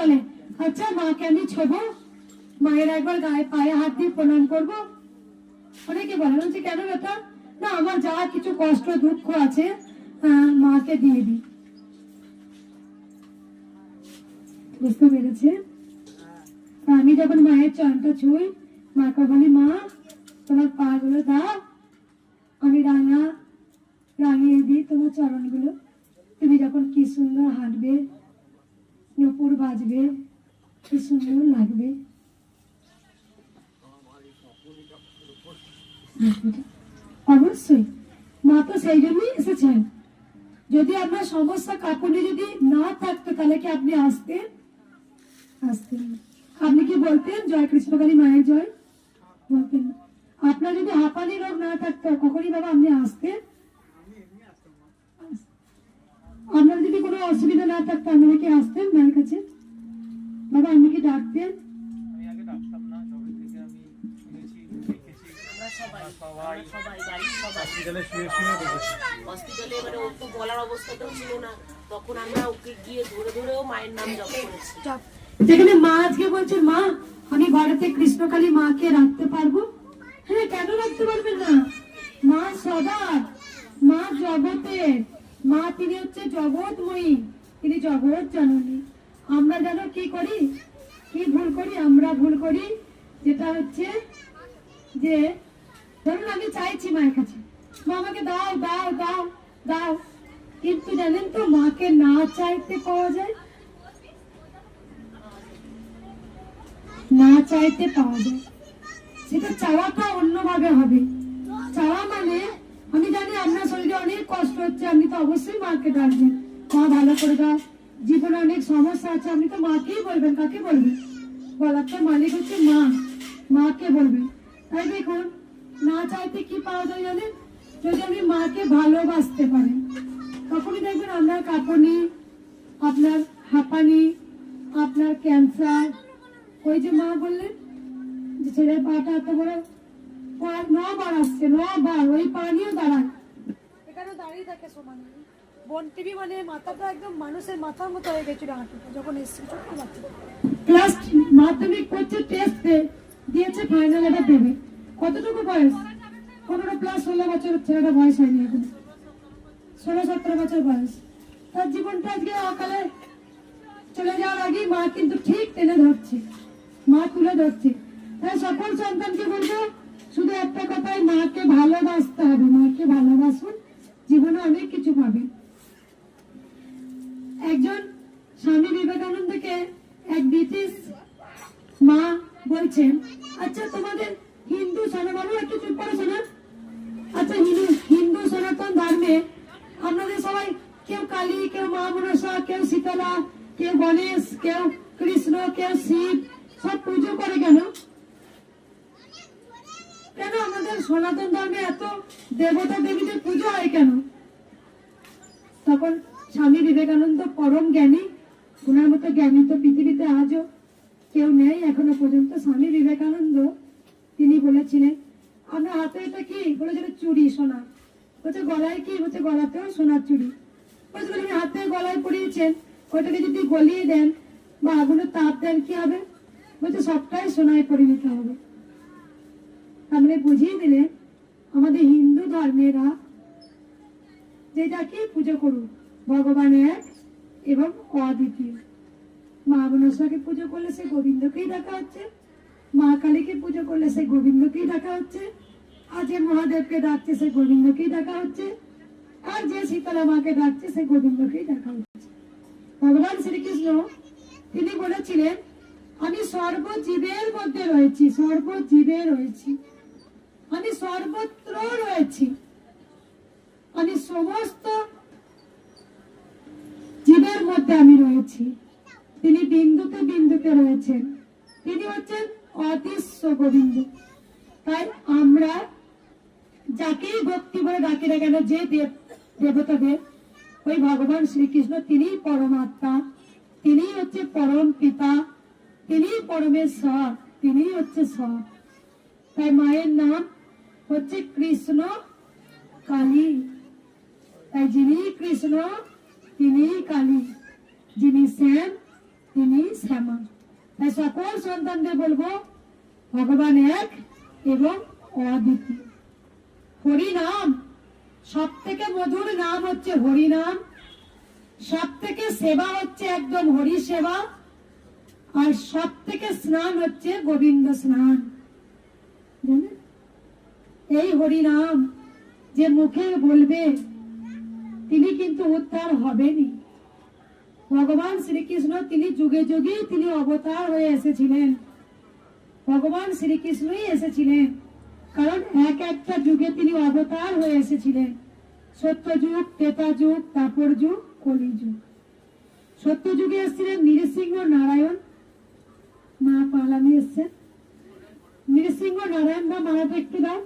বলে আচ্ছা মাকে আমি ছোবো, মায়ের একবার গায়ে পায়ে হাত দিয়ে প্রণাম করবো। অনেকে বলে যে কেন ব্যাটা, না আমার যা কিছু কষ্ট দুঃখ আছে মাকে দিয়ে দিই। বুঝতে পেরেছে? আমি যখন মায়ের চরণটা ছুঁই, মাকে বলি মা তোমার পা গুলো দাও, আমি রাঙিয়ে দিই তোমার চরণগুলো। তুমি যখন কি সুন্দর হাঁটবে, নুপুর বাজবে, কি সুন্দর লাগবে। অবশ্যই মা তো সেই জন্যই এসেছেন। যদি আপনার সমস্যা কাকুনি যদি না থাকতো তাহলে কি আপনি আসতেন? আপনি কি বলতেন জয় কৃষ্ণকালী মায়ের জয়? বলতেন না। আপনার যদি হাঁপানি রোগ না থাকতো কখনই বাবা আপনি আসতেন? আপনার যদি কোনো অসুবিধা না থাকতো আপনি কি আসতেন মায়ের কাছে? বাবা আপনি কি ডাকতেন? যেখানে মা আজকে বলছে মা আমি বাড়িতে কৃষ্ণকালী মাকে রাখতে পারবো, হ্যাঁ কেন রাখতে পারবেন না? মা সদা, মা জগতের মা, তিনি হচ্ছে জগৎময়ী, তিনি জগৎ জননী। আমরা যেন কি করি, কি ভুল করি? আমরা ভুল করি যেটা হচ্ছে যে ধরুন আমি চাইছি মায়ের কাছে মা আমাকে দাও দাও দাও দাও, কিন্তু জানেন তো মাকে না চাইতে পাওয়া যায়, না চাইতে পাওয়া যায়। সেটা চাওয়াটা অন্যভাবে হবে। চাওয়া মানে আমি জানি আপনার শরীরে অনেক কষ্ট হচ্ছে, আপনি তো অবশ্যই মাকে ডাকবেন মা ভালো করে দাও, জীবনে অনেক সমস্যা আছে, আপনি তো মাকেই বলবেন। কাকে বলবেন? বলার তো মালিক হচ্ছে মা, মাকে বলবেন। তাই দেখুন না চাইতে কি পাওয়া যায় জানেন? যদি আপনি মাকে ভালোবাসতে পারেন তখনই দেখবেন আপনার কাঁপুনি, আপনার হাঁপানি, আপনার ক্যান্সার, ওই যে মা বললেন যে ছেলের পাটা এত বড় 9 বার আসছে, 9 বার ওই পা নিয়েও দাঁড়ায়, এখানে দাঁড়িয়ে থাকে সমান। বোন টিভি মানে মাথাটা একদম মানুষের মাথার মতো হয়ে গেছিল হাঁটুটা যখন এসেছিল ছোট্ট বাচ্চা। ক্লাস মাধ্যমিক করছে, টেস্ট দিয়েছে, ফাইনাল এবার দেবে। কতটুকু বয়স? 15+16 বছর ছেলেটা বয়স হয়নি এখন, 16-17 বছর বয়স। তার জীবনটা আজকে অকালে চলে যাওয়ার আগে মা কিন্তু ঠিক টেনে ধরছে, মা তুলে ধরছে। তাই সকল সন্তানকে বলবো শুধু একটা কথাই, মাকে ভালোবাসতে হবে। মাকে ভালোবাসুন, জীবনে অনেক কিছু পাবেন। একজন স্বামী বিবেকানন্দকে এক ব্রিটিশ মা বলছেন আচ্ছা তোমাদের হিন্দু সনাতন, একটু চুপ করে শোনা, আচ্ছা হিন্দু সনাতন ধর্মে আপনাদের সবাই কেউ কালী, কেউ মা মনসা, কেউ শীতলা, কেউ গণেশ, কেউ কৃষ্ণ, কেউ শিব, সব পুজো করে কেন? কেন আমাদের সনাতন ধর্মে এত দেবতা দেবীদের পুজো হয় কেন? তখন স্বামী বিবেকানন্দ পরম জ্ঞানী, ওনার মতো জ্ঞানী তো পৃথিবীতে আজও কেউ নেই এখনো পর্যন্ত। স্বামী বিবেকানন্দ তিনি বলেছিলেন আপনার হাতে এটা কি? বলেছিলেন চুড়ি, সোনা। বলছে গলায় কি? বলছে গলাতেও সোনার চুড়ি। বলছে আপনি হাতে গলায় পরিয়েছেন, ওইটাকে যদি গলিয়ে দেন বা আগুনে তাপ দেন কি হবে? বলছে সবটাই সোনায় পরিণত হবে। তাহলে বুঝিয়ে দিলেন আমাদের হিন্দু ধর্মেরা যে যাকে পুজো করুন, ভগবান এক এবং অদ্বিতীয়। মা মনসাকে পুজো করলে সে গোবিন্দকেই ডাকা হচ্ছে, মা কালীকে পুজো করলে সে গোবিন্দকেই ডাকা হচ্ছে, আর যে মহাদেবকে ডাকছে সে গোবিন্দকেই ডাকা হচ্ছে, আর যে শীতলা মাকে ডাকছে সে গোবিন্দকেই ডাকা হচ্ছে। ভগবান শ্রীকৃষ্ণ তিনি বলেছিলেন আমি সর্বজীবের মধ্যে রয়েছি, সর্বজীবে রয়েছি, আমি সর্বত্র রয়েছি, আমি সমস্ত জীবের মধ্যে আমি রয়েছি। তিনি বিন্দুতে বিন্দুতে রয়েছেন, তিনি হচ্ছেন অদৃশ্য গোবিন্দ। তাই আমরা যাকেই ভক্তি করে ডাকি না কেন, যে দেবতাদের, ওই ভগবান শ্রীকৃষ্ণ তিনি পরমাত্মা, তিনি হচ্ছে পরম পিতা, তিনি পরমেশ্বর, তিনি হচ্ছে সব। তাই মায়ের নাম হচ্ছে কৃষ্ণ কালী। তাই যিনি কৃষ্ণ তিনি কালী, যিনি শ্যাম তিনি শ্যামা। তাই সকল সন্তানদের বলবো ভগবান এক এবং অদ্বিতীয়। হরি নাম সব থেকে মধুর নাম হচ্ছে হরি নাম। সব থেকে সেবা হচ্ছে একদম হরি সেবা। আর সব থেকে স্নান হচ্ছে গোবিন্দ স্নান। এই হরি নাম যে মুখে বলবে তিনি কিন্তু উদ্ধার হবেনি। ভগবান শ্রীকৃষ্ণ তিনি যুগে যুগে তিনি অবতার হয়ে এসেছিলেন। ভগবান শ্রীকৃষ্ণই এসেছিলেন, কারণ এক একটা যুগে তিনি অবতার হয়ে এসেছিলেন। সত্য যুগ, ত্রেতা যুগ, দ্বাপর যুগ, কলি যুগ। সত্য যুগে এসেছিলেন নৃসিংহ নারায়ণ, মা পালামি এসছেন। নৃসিংহ নারায়ণ বা মারাটা একটু দাও।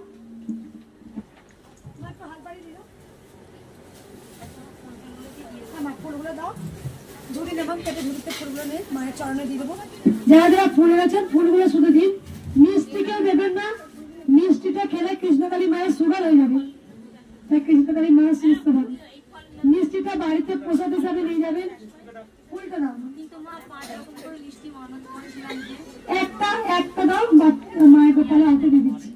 যারা যারা ফুল এনেছেন ফুলগুলো শুধু দিন, মিষ্টিকেও দেবেন না। মিষ্টিটা খেলে কৃষ্ণকালী মায়ের সুগার হয়ে যাবে, তাই কৃষ্ণকালী মায়ের সুস্থ হবে। মিষ্টিটা বাড়িতে প্রসাদ হিসাবে নিয়ে যাবেন। ফুলটা দাও, একটা দাও, মায়ের গোপালে হাতে দিয়ে দিচ্ছি।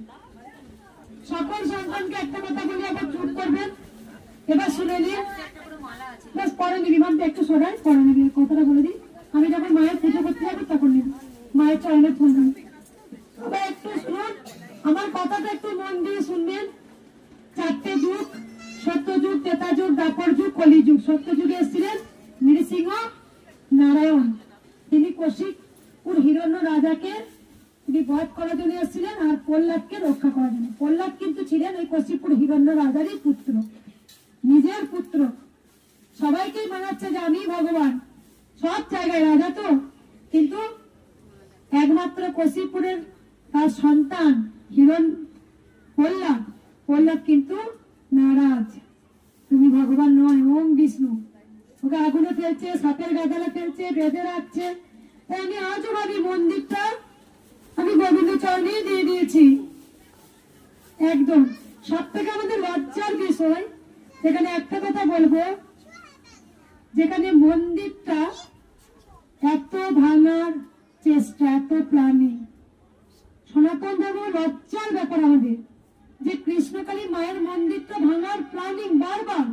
সকল সন্তানকে একটা কথা বলে আবার চুপ করবেন। এবার শুনে নিন, বেশ পরে নিবি, মানতে একটু সরাই পরে নিবি। কথাটা বলে দিই, আমি যখন মায়ের পুজো করতে যাবো তখন নিবি মায়ের চরণে ফুল দিন। তবে একটু শুনুন, আমার কথাটা একটু মন দিয়ে শুনবেন। চারটে যুগ, সত্য যুগ, ত্রেতা যুগ, দ্বাপর যুগ, কলি যুগ। সত্য যুগে এসেছিলেন নৃসিংহ নারায়ণ, তিনি কৌশিকপুর হিরণ্য রাজাকে তিনি বধ করার জন্য এসেছিলেন, আর প্রহ্লাদকে রক্ষা করার জন্য। প্রহ্লাদ কিন্তু ছিলেন ওই কৌশিকপুর হিরণ্য রাজারই পুত্র, নিজের পুত্র। সবাইকেই মানাচ্ছে যে আমি ভগবান, সব জায়গায় রাজা তো, কিন্তু একমাত্র কৌশিকপুরের তার সন্তান প্রহ্লাদ কিন্তু নারাজ, তুমি ভগবান নয়, ওম বিষ্ণু। ওকে আগুনে ফেলছে, সাপের গাদালে ফেলছে, বেঁধে রাখছে। তাই আমি আজও ভাবি মন্দিরটা আমি গোবিন্দ চরণেই দিয়ে দিয়েছি। একদম সব থেকে আমাদের লজ্জার বিষয়, সেখানে একটা কথা বলবো, যেখানে মন্দিরটা এত ভাঙার চেষ্টা, এত প্ল্যানিং, সনাতন ধর্ম লজ্জার ব্যাপার আমাদের যে কৃষ্ণকালী মায়ের মন্দিরটা ভাঙার প্ল্যানিং বারবার।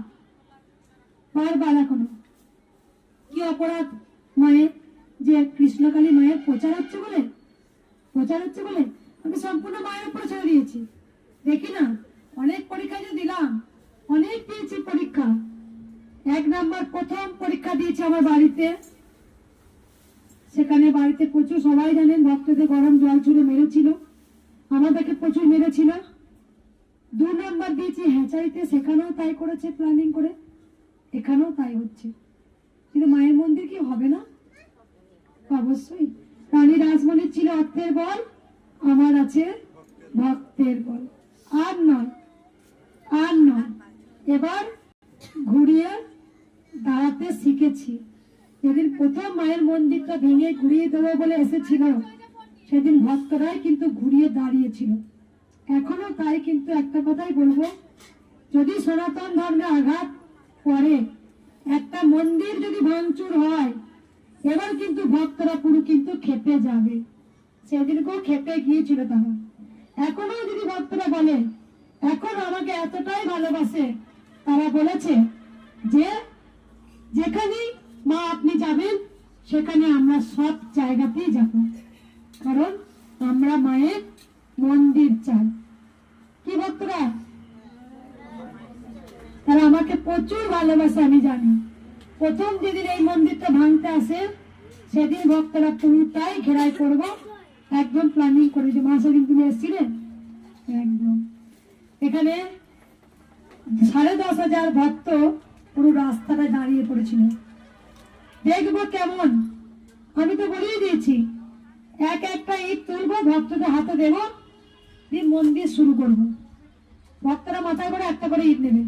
এখনো কি অপরাধ মায়ের যে কৃষ্ণকালী মায়ের প্রচার হচ্ছে বলে আমি সম্পূর্ণ মায়ের উপরে ছেড়ে দিয়েছি। দেখি না, অনেক পরীক্ষা যে দিলাম, অনেক দিয়েছি পরীক্ষা। 1 নাম্বার প্রথম পরীক্ষা দিয়েছি আমার বাড়িতে। সেখানে বাড়িতে প্রচুর, সবাই জানেন, ভক্তদের গরম জল ছুড়ে মেরেছিল, আমাদেরকে প্রচুর মেরেছিল। 2 নাম্বার দিয়েছি হ্যাচারিতে, সেখানেও তাই করেছে প্ল্যানিং করে, এখানেও তাই হচ্ছে। কিন্তু মায়ের মন্দির কি হবে না? অবশ্যই। রানী রাসমণির ছিল অর্থের বল, আমার আছে ভক্তের বল। আর নয়। এবার ঘুরিয়ে দাঁড়াতে শিখেছি। যেদিন প্রথম মায়ের মন্দিরটা ভেঙে ঘুরিয়ে দেবো বলে এসেছিল, সেদিন ভক্তরাই কিন্তু ঘুরিয়ে দাঁড়িয়েছিল। এখনো তাই। কিন্তু একটা কথাই বলবো, যদি সনাতন ধর্মে আঘাত পড়ে, একটা মন্দির যদি ভাঙচুর হয়, এবার কিন্তু ভক্তরা পুরো কিন্তু খেপে যাবে। সেদিনকেও খেপে গিয়েছিল। তখন এখনো যদি ভক্তরা বলে, এখন আমাকে এতটাই ভালোবাসে, তারা বলেছে যে যেখানে মা আপনি যাবেন, সেখানে আমরা সব জায়গাতেই যাব, কারণ আমরা মায়ের মন্দির চাই। কি ভক্তরা? তারা আমাকে প্রচুর ভালোবাসে, আমি জানি। প্রথম যেদিন এই মন্দিরটা ভাঙতে আসে, সেদিন ভক্তরা পুরোটাই ঘেরাই করবো, একদম প্ল্যানিং করেছে। মা সেদিন তুমি এসেছিলেন, একদম এখানে 10,500 ভক্ত পুরো রাস্তাটা দাঁড়িয়ে পড়েছিল। দেখবো কেমন, আমি তো বলেই দিয়েছি, একটা ইট তুলবো, ভক্তদের হাতে দেবো, দিয়ে মন্দির শুরু করবো। ভক্তরা মাথায় করে একটা করে ইট নেবে।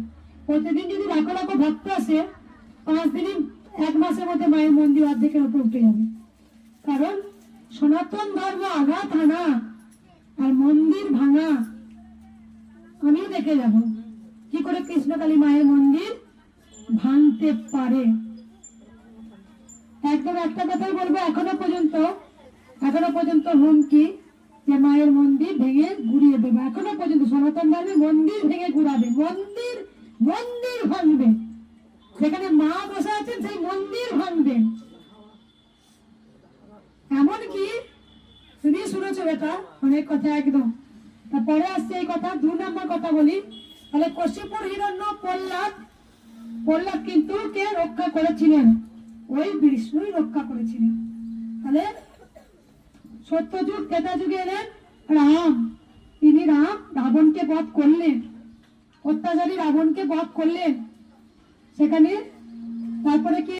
প্রতিদিন যদি লাখো লাখো ভক্ত আসে, 5 দিনই 1 মাসের মধ্যে মায়ের মন্দির অর্ধেকের উপর উঠে যাবে। কারণ সনাতন ধর্ম আঘাত হানা আর মন্দির ভাঙা, আমিও দেখে যাব কি করে কৃষ্ণকালী মায়ের মন্দির ভাঙতে পারে। একদম একটা কথাই বলবো, এখনো পর্যন্ত হুমকি যে মায়ের মন্দির ভেঙে গুড়িয়ে দেবে। এখনো পর্যন্ত সনাতন ধর্মে মন্দির ভেঙে গুড়াবে, মন্দির মন্দির ভাঙবে, সেখানে মা বসে আছেন সেই মন্দির ভাঙবে। এমনকি তুমি শুনেছো বেটা অনেক কথা একদম। তারপরে আসছে এই কথা, 2 নম্বর কথা বলি। তাহলে কশিপুর হিরণ্য প্রহ্লাদ কিন্তু কে রক্ষা করেছিলেন? ওই বিষ্ণুই রক্ষা করেছিলেন। তাহলে সত্যযুগ ত্রেতা যুগে এলেন রাম, তিনি রাবণকে বধ করলেন, অত্যাচারী রাবণকে বধ করলেন। সেখানে তারপরে কি